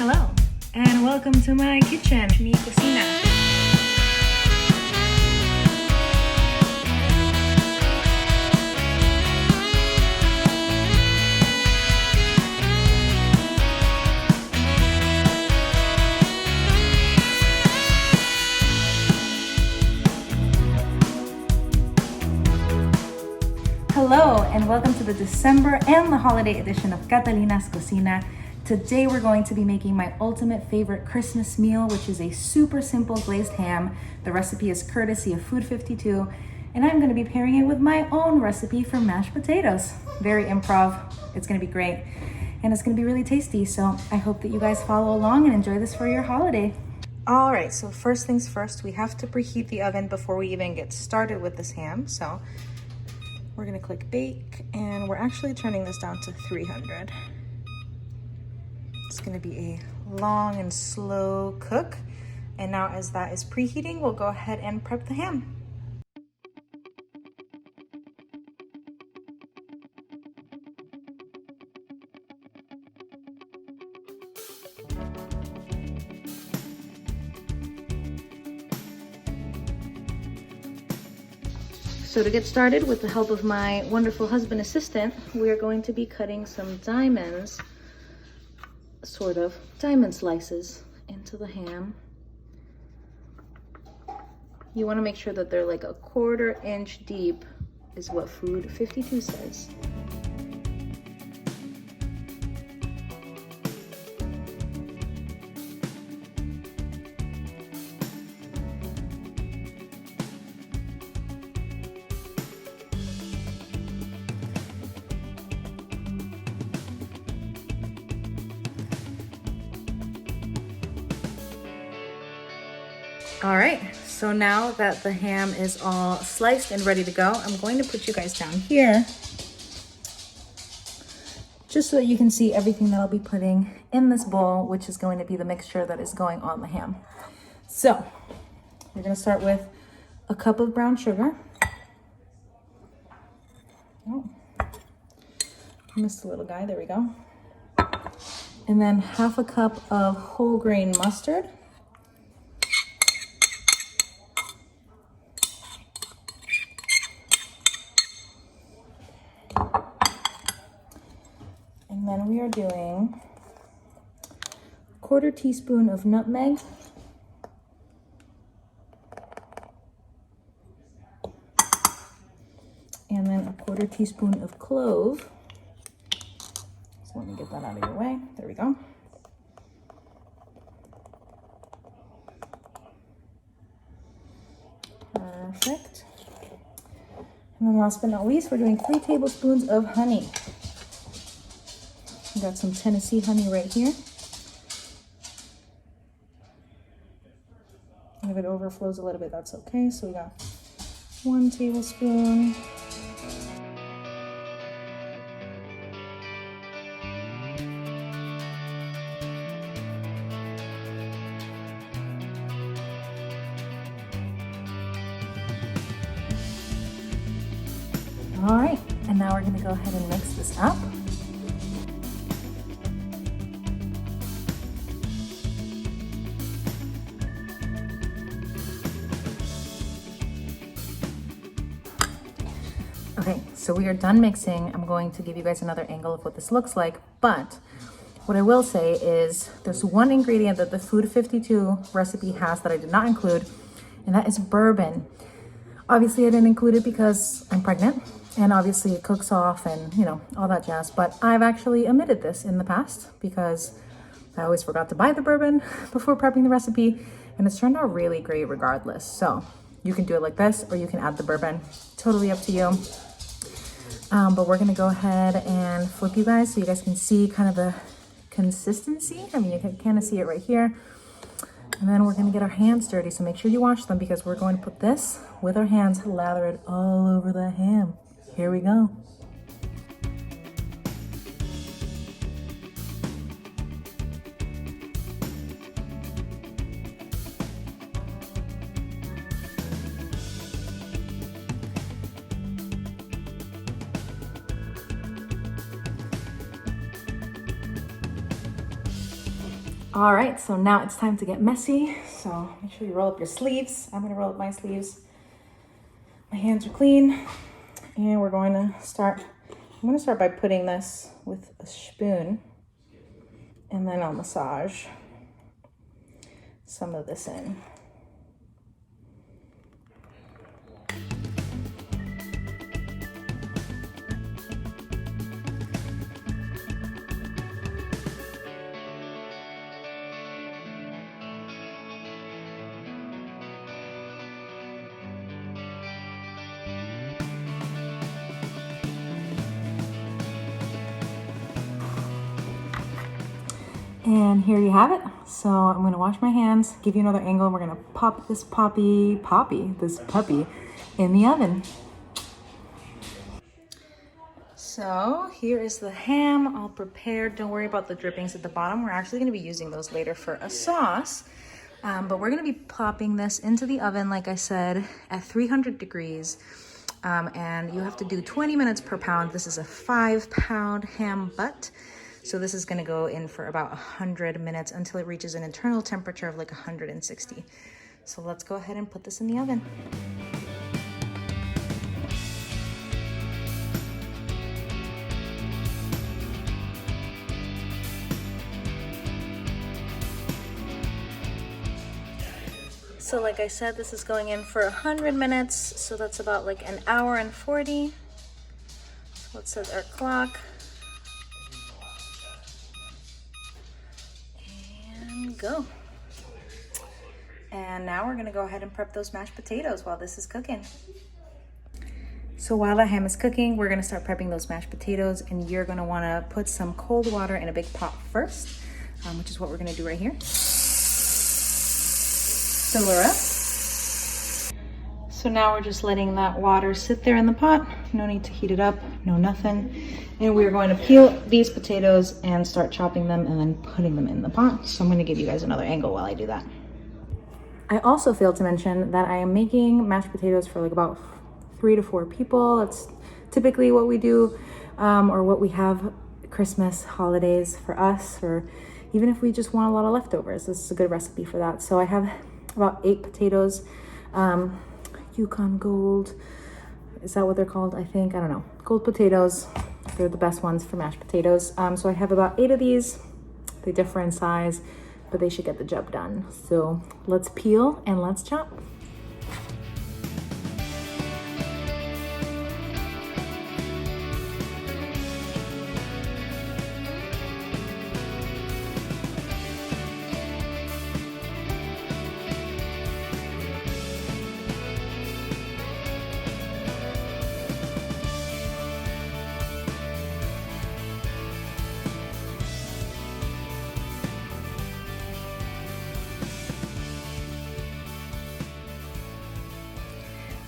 Hello, and welcome to my kitchen, mi cocina. Hello, and welcome to the December and the holiday edition of Catalina's Cocina. Today we're going to be making my ultimate favorite Christmas meal, which is a super simple glazed ham. The recipe is courtesy of Food 52, and I'm going to be pairing it with my own recipe for mashed potatoes. Very improv. It's going to be great, and it's going to be really tasty, so I hope that you guys follow along and enjoy this for your holiday. All right, so first things first, we have to preheat the oven before we even get started with this ham, so we're going to click bake, and we're actually turning this down to 300. It's going to be a long and slow cook. And now as that is preheating, we'll go ahead and prep the ham. So to get started, with the help of my wonderful husband assistant, we are going to be cutting some diamonds, sort of diamond slices, into the ham. You want to make sure that they're like a 1/4 inch deep, is what Food 52 says. All right, so now that the ham is all sliced and ready to go, I'm going to put you guys down here just so that you can see everything that I'll be putting in this bowl, which is going to be the mixture that is going on the ham. So we're gonna start with a cup of brown sugar. Oh, I missed a little guy, there we go. And then 1/2 cup of whole grain mustard. And then we are doing 1/4 teaspoon of nutmeg. And then 1/4 teaspoon of clove. So let me get that out of your way. There we go. Perfect. And then last but not least, we're doing 3 tablespoons of honey. Got some Tennessee honey right here. If it overflows a little bit, that's okay. So we got 1 tablespoon. All right, and now we're gonna go ahead and mix this up. Okay, so we are done mixing. I'm going to give you guys another angle of what this looks like, but what I will say is there's one ingredient that the Food 52 recipe has that I did not include, and that is bourbon. Obviously I didn't include it because I'm pregnant, and obviously it cooks off and, you know, all that jazz, but I've actually omitted this in the past because I always forgot to buy the bourbon before prepping the recipe, and it's turned out really great regardless. So you can do it like this, or you can add the bourbon, totally up to you. But we're gonna go ahead and flip you guys so you guys can see kind of the consistency. I mean, you can kind of see it right here. And then we're gonna get our hands dirty, so make sure you wash them because we're going to put this with our hands lathered all over the ham. Here we go. All right, so now it's time to get messy. So make sure you roll up your sleeves. I'm gonna roll up my sleeves. My hands are clean. And we're going to start, I'm gonna start by putting this with a spoon, and then I'll massage some of this in. And here you have it. So I'm gonna wash my hands, give you another angle, and we're gonna pop this puppy in the oven. So here is the ham all prepared. Don't worry about the drippings at the bottom. We're actually gonna be using those later for a sauce. But we're gonna be popping this into the oven, like I said, at 300 degrees. And you have to do 20 minutes per pound. This is a 5-pound ham butt. So this is gonna go in for about 100 minutes until it reaches an internal temperature of like 160. So let's go ahead and put this in the oven. So like I said, this is going in for 100 minutes. So that's about like an hour and 40. So let's set our clock. Go. And now we're gonna go ahead and prep those mashed potatoes while this is cooking. So while the ham is cooking, we're gonna start prepping those mashed potatoes, and you're gonna wanna put some cold water in a big pot first, which is what we're gonna do right here. Fill her up. So now we're just letting that water sit there in the pot. No need to heat it up, no nothing. And we're going to peel these potatoes and start chopping them and then putting them in the pot. So I'm gonna give you guys another angle while I do that. I also failed to mention that I am making mashed potatoes for like about 3 to 4 people. That's typically what we do, or what we have Christmas, holidays for us, or even if we just want a lot of leftovers. This is a good recipe for that. So I have about 8 potatoes, Yukon Gold, is that what they're called? I think, I don't know. Gold potatoes, they're the best ones for mashed potatoes. So I have about 8 of these. They differ in size, but they should get the job done. So let's peel and let's chop.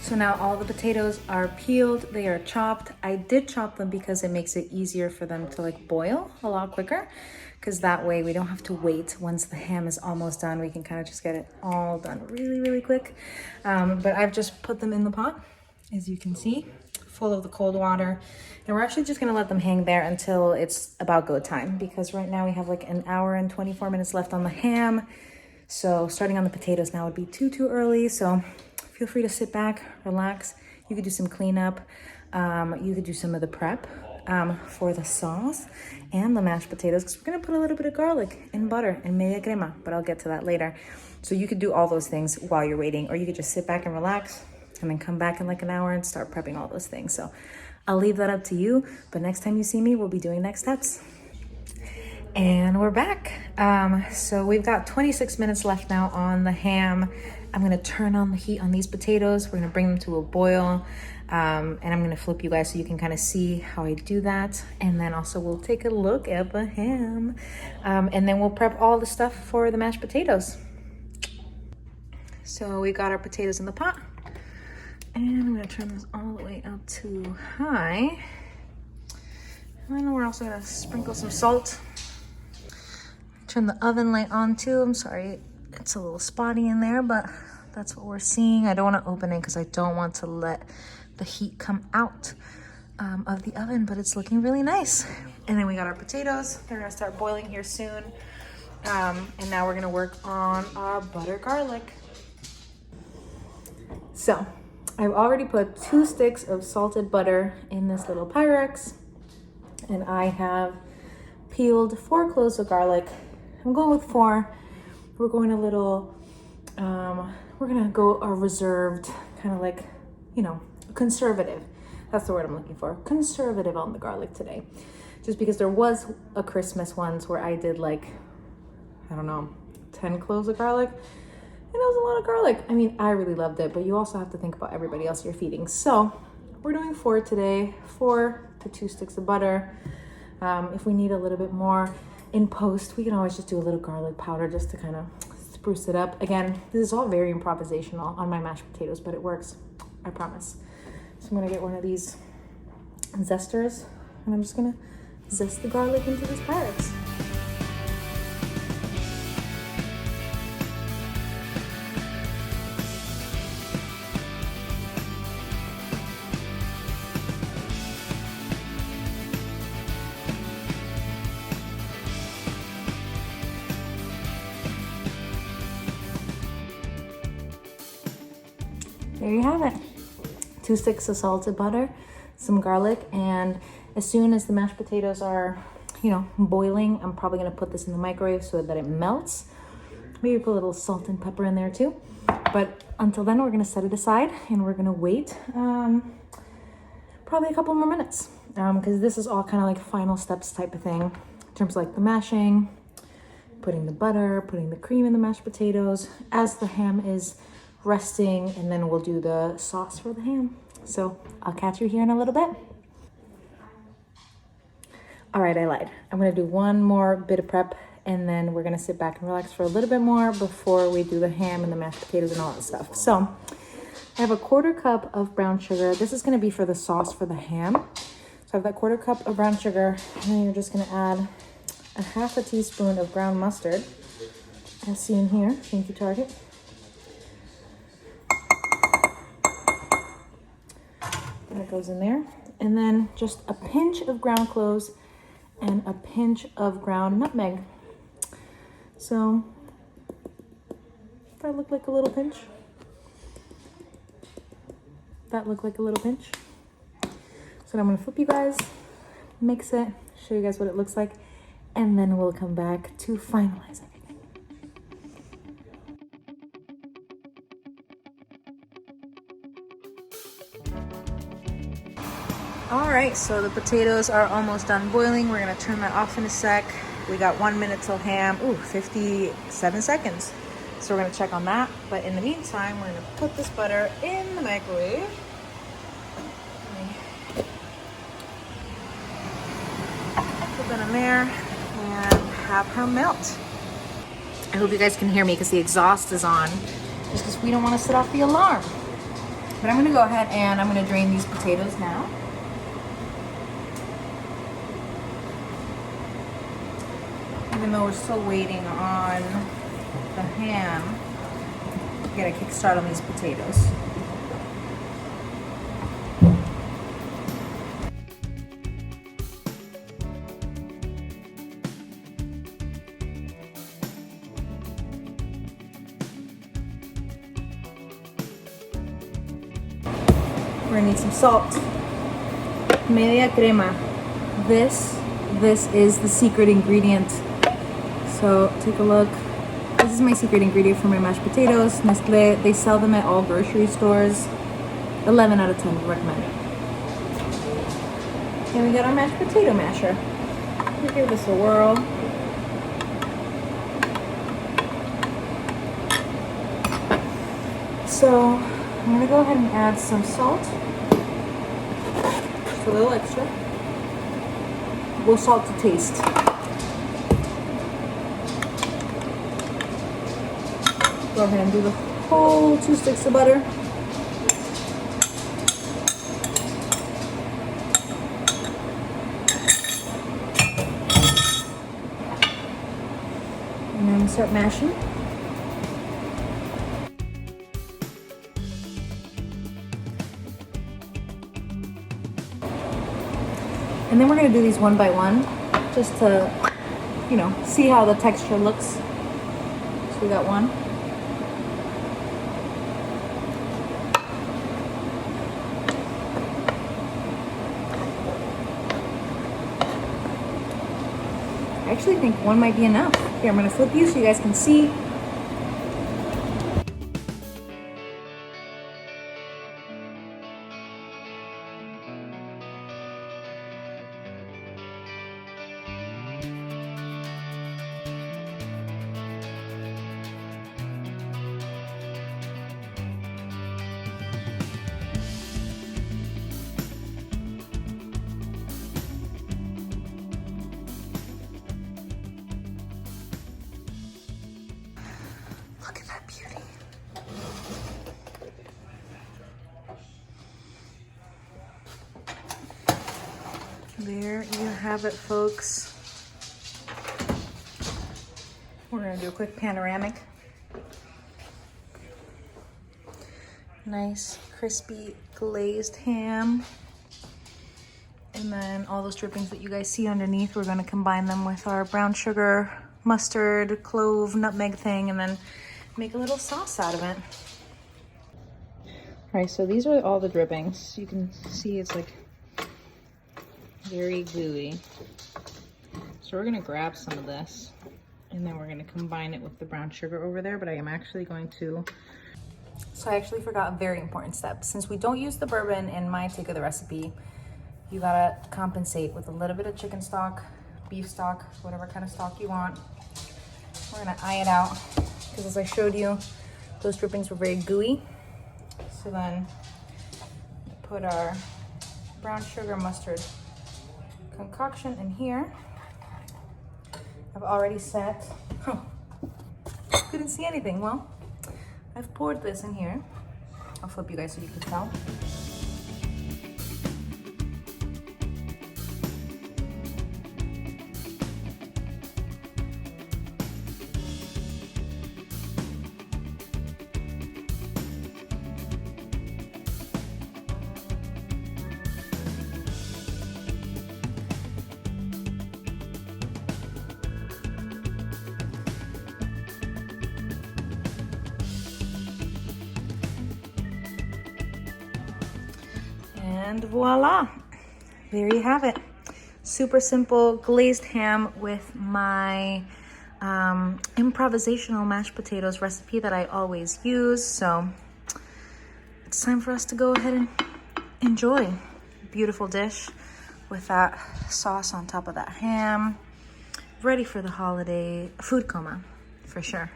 So now all the potatoes are peeled, they are chopped. I did chop them because it makes it easier for them to like boil a lot quicker, because that way we don't have to wait. Once the ham is almost done, we can kind of just get it all done really, really quick. But I've just put them in the pot, as you can see, full of the cold water. And we're actually just gonna let them hang there until it's about go time, because right now we have like an hour and 24 minutes left on the ham. So starting on the potatoes now would be too early. So feel free to sit back, relax. You could do some cleanup. You could do some of the prep for the sauce and the mashed potatoes, because we're gonna put a little bit of garlic and butter and media crema, but I'll get to that later. So you could do all those things while you're waiting, or you could just sit back and relax and then come back in like an hour and start prepping all those things. So I'll leave that up to you, but next time you see me, we'll be doing next steps. And we're back. So we've got 26 minutes left now on the ham. I'm gonna turn on the heat on these potatoes. We're gonna bring them to a boil. And I'm gonna flip you guys so you can kind of see how I do that. And then also we'll take a look at the ham. And then we'll prep all the stuff for the mashed potatoes. So we got our potatoes in the pot. And I'm gonna turn this all the way up to high. And then we're also gonna sprinkle some salt. Turn the oven light on too. I'm sorry, it's a little spotty in there, but that's what we're seeing. I don't want to open it because I don't want to let the heat come out of the oven, but it's looking really nice. And then we got our potatoes. They're gonna start boiling here soon. And now we're gonna work on our butter garlic. So I've already put 2 sticks of salted butter in this little Pyrex, and I have peeled 4 cloves of garlic. I'm going with 4. We're going a little, we're gonna go a reserved, kind of like, you know, conservative. That's the word I'm looking for. Conservative on the garlic today. Just because there was a Christmas once where I did like, I don't know, 10 cloves of garlic. And it was a lot of garlic. I mean, I really loved it, but you also have to think about everybody else you're feeding. So we're doing 4 today, 4 to 2 sticks of butter. If we need a little bit more in post, we can always just do a little garlic powder just to kind of spruce it up. Again, this is all very improvisational on my mashed potatoes, but it works, I promise. So I'm gonna get one of these zesters, and I'm just gonna zest the garlic into this Pyrex. There you have it. 2 sticks of salted butter, some garlic, and as soon as the mashed potatoes are, you know, boiling, I'm probably gonna put this in the microwave so that it melts. Maybe put a little salt and pepper in there too. But until then, we're gonna set it aside and we're gonna wait probably a couple more minutes because this is all kind of like final steps type of thing in terms of like the mashing, putting the butter, putting the cream in the mashed potatoes as the ham is resting, and then we'll do the sauce for the ham. So I'll catch you here in a little bit. All right, I lied. I'm gonna do one more bit of prep, and then we're gonna sit back and relax for a little bit more before we do the ham and the mashed potatoes and all that stuff. So I have a 1/4 cup of brown sugar. This is gonna be for the sauce for the ham. So I have that 1/4 cup of brown sugar, and then you're just gonna add a 1/2 teaspoon of ground mustard, as seen here. Thank you, Target. That goes in there. And then just a pinch of ground cloves and a pinch of ground nutmeg. So that looked like a little pinch. That looked like a little pinch. So I'm gonna flip you guys, mix it, show you guys what it looks like, and then we'll come back to finalize everything. All right, so the potatoes are almost done boiling. We're gonna turn that off in a sec. We got 1 minute till ham. Ooh, 57 seconds. So we're gonna check on that. But in the meantime, we're gonna put this butter in the microwave. Put that in there and have her melt. I hope you guys can hear me because the exhaust is on, just because we don't want to set off the alarm. But I'm gonna go ahead and I'm gonna drain these potatoes now. Even though we're still waiting on the ham, get a kickstart on these potatoes. We're gonna need some salt. Media crema. This is the secret ingredient. So take a look. This is my secret ingredient for my mashed potatoes. Nestle, they sell them at all grocery stores. 11 out of 10 would recommend it. And we got our mashed potato masher. We'll give this a whirl. So I'm gonna go ahead and add some salt. Just a little extra. We'll salt to taste. Go ahead and do the whole 2 sticks of butter. And then start mashing. And then we're gonna do these one by one, just to you know, see how the texture looks. So we got one. I actually think one might be enough. Here, I'm gonna flip you so you guys can see. Look at that beauty. There you have it, folks. We're gonna do a quick panoramic. Nice, crispy, glazed ham. And then all those drippings that you guys see underneath, we're gonna combine them with our brown sugar, mustard, clove, nutmeg thing, and then make a little sauce out of it. All right, so these are all the drippings. You can see it's like very gooey. So we're gonna grab some of this and then we're gonna combine it with the brown sugar over there, but I am actually going to... So I actually forgot a very important step. Since we don't use the bourbon in my take of the recipe, you gotta compensate with a little bit of chicken stock, beef stock, whatever kind of stock you want. We're gonna eye it out because as I showed you, those drippings were very gooey. So then put our brown sugar mustard concoction in here. I've already set, couldn't see anything. Well, I've poured this in here. I'll flip you guys so you can tell. And voila, there you have it. Super simple glazed ham with my improvisational mashed potatoes recipe that I always use. So it's time for us to go ahead and enjoy. Beautiful dish with that sauce on top of that ham. Ready for the holiday food coma, for sure.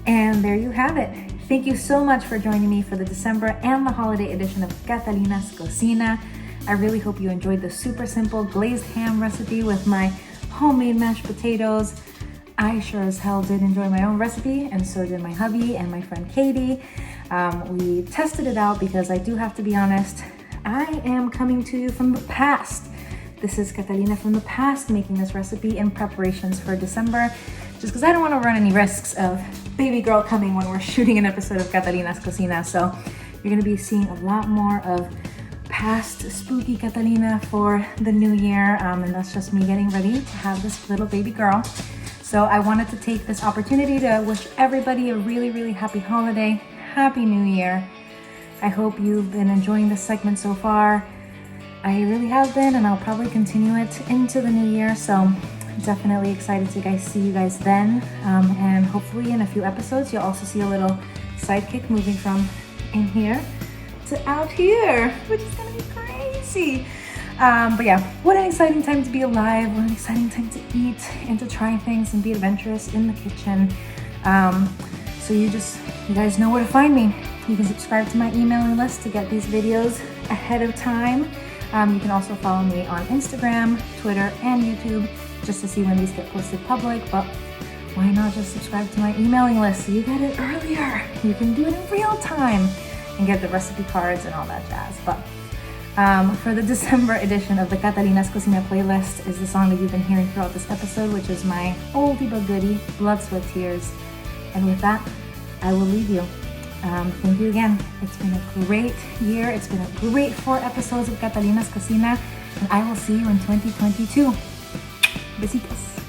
And there you have it. Thank you so much for joining me for the December and the holiday edition of Catalina's Cocina. I really hope you enjoyed the super simple glazed ham recipe with my homemade mashed potatoes. I sure as hell did enjoy my own recipe, and so did my hubby and my friend Katie. We tested it out because I do have to be honest, I am coming to you from the past. This is Catalina from the past making this recipe in preparations for December, just because I don't want to run any risks of baby girl coming when we're shooting an episode of Catalina's Cocina. So you're going to be seeing a lot more of past spooky Catalina for the new year. And that's just me getting ready to have this little baby girl. So I wanted to take this opportunity to wish everybody a really, really happy holiday. Happy New Year. I hope you've been enjoying this segment so far. I really have been, and I'll probably continue it into the new year. So definitely excited to see you guys then. And hopefully in a few episodes, you'll also see a little sidekick moving from in here to out here, which is gonna be crazy. But yeah, what an exciting time to be alive. What an exciting time to eat and to try things and be adventurous in the kitchen. So you guys know where to find me. You can subscribe to my emailing list to get these videos ahead of time. You can also follow me on Instagram, Twitter, and YouTube just to see when these get posted public. But why not just subscribe to my emailing list so you get it earlier? You can do it in real time and get the recipe cards and all that jazz. But for the December edition of the Catalina's Cocina playlist is the song that you've been hearing throughout this episode, which is my oldie but goodie, Blood, Sweat, Tears. And with that, I will leave you. Thank you again. It's been a great year. It's been a great 4 episodes of Catalina's Cocina, and I will see you in 2022. Besitos.